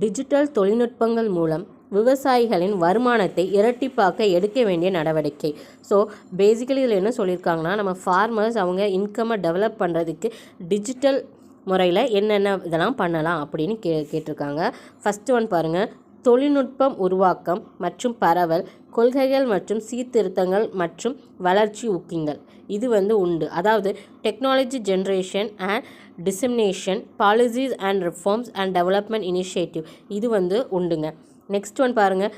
Digital தொழில்நுட்பங்கள் மூலம் விவசாயிகளின் வருமானத்தை இரட்டிப்பாக்க எடுக்க வேண்டிய நடவடிக்கை. ஸோ பேசிக்கலி இதில் என்ன சொல்லியிருக்காங்கன்னா, நம்ம ஃபார்மர்ஸ் அவங்க இன்கம்மை டெவலப் பண்ணுறதுக்கு டிஜிட்டல் முறையில் என்னென்ன இதெல்லாம் பண்ணலாம் அப்படின்னு கேட்டிருக்காங்க. ஃபஸ்ட்டு ஒன் பாருங்கள், தொழில்நுட்பம் உருவாக்கம் மற்றும் பரவல், கொள்கைகள் மற்றும் சீர்திருத்தங்கள் மற்றும் வளர்ச்சி ஊக்கிங்கள் இது உண்டு. அதாவது technology generation and dissemination, policies and reforms and development initiative இது உண்டுங்க. நெக்ஸ்ட் ஒன் பாருங்கள்,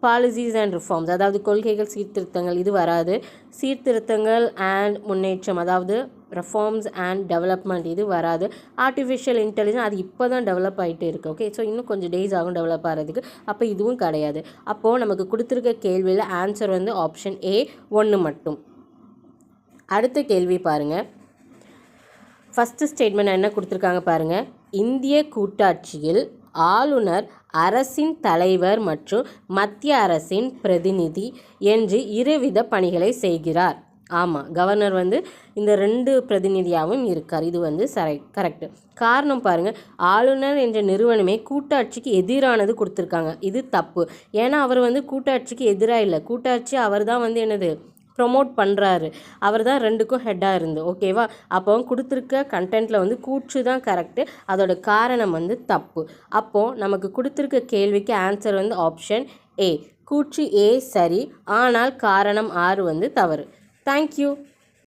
பாலிசிஸ் அண்ட் ரிஃபார்ம்ஸ் அதாவது கொள்கைகள் சீர்திருத்தங்கள் இது வராது. சீர்திருத்தங்கள் அண்ட் முன்னேற்றம் அதாவது ரெஃபார்ம்ஸ் அண்ட் டெவலப்மெண்ட் இது வராது. ஆர்டிஃபிஷியல் இன்டெலிஜென்ஸ் அது இப்போ தான் டெவலப் ஆகிட்டு இருக்குது. ஓகே, ஸோ இன்னும் கொஞ்சம் டேஸ் ஆகும் டெவலப் ஆகிறதுக்கு. அப்போ இதுவும் கிடையாது. அப்போது நமக்கு கொடுத்துருக்க கேள்வியில் ஆன்சர் ஆப்ஷன் ஏ 1 மட்டும். அடுத்த கேள்வி பாருங்கள். ஃபஸ்ட்டு ஸ்டேட்மெண்ட் என்ன கொடுத்துருக்காங்க பாருங்கள். இந்திய கூட்டாட்சியில் ஆளுநர் அரசின் தலைவர் மற்றும் மத்திய அரசின் பிரதிநிதி என்று இருவித பணிகளை செய்கிறார். ஆமாம், கவர்னர் இந்த 2 பிரதிநிதியாகவும் இருக்கார். இது கரெக்டு. காரணம் பாருங்கள், ஆளுநர் என்ற நிறுவனமே கூட்டாட்சிக்கு எதிரானது கொடுத்துருக்காங்க. இது தப்பு. ஏன்னா அவர் கூட்டாட்சிக்கு எதிராக இல்லை. கூட்டாட்சி அவர் தான் என்னது ப்ரொமோட் பண்ணுறாரு. அவர் தான் 2க்கும் ஹெட்டாக இருந்து. ஓகேவா? அப்போ கொடுத்துருக்க கண்டென்ட்டில் கூற்று தான் கரெக்டு. அதோட காரணம் தப்பு. அப்போது நமக்கு கொடுத்துருக்க கேள்விக்கு ஆன்சர் ஆப்ஷன் ஏ. கூற்று ஏ சரி, ஆனால் காரணம் 6 தவறு. தேங்க்யூ.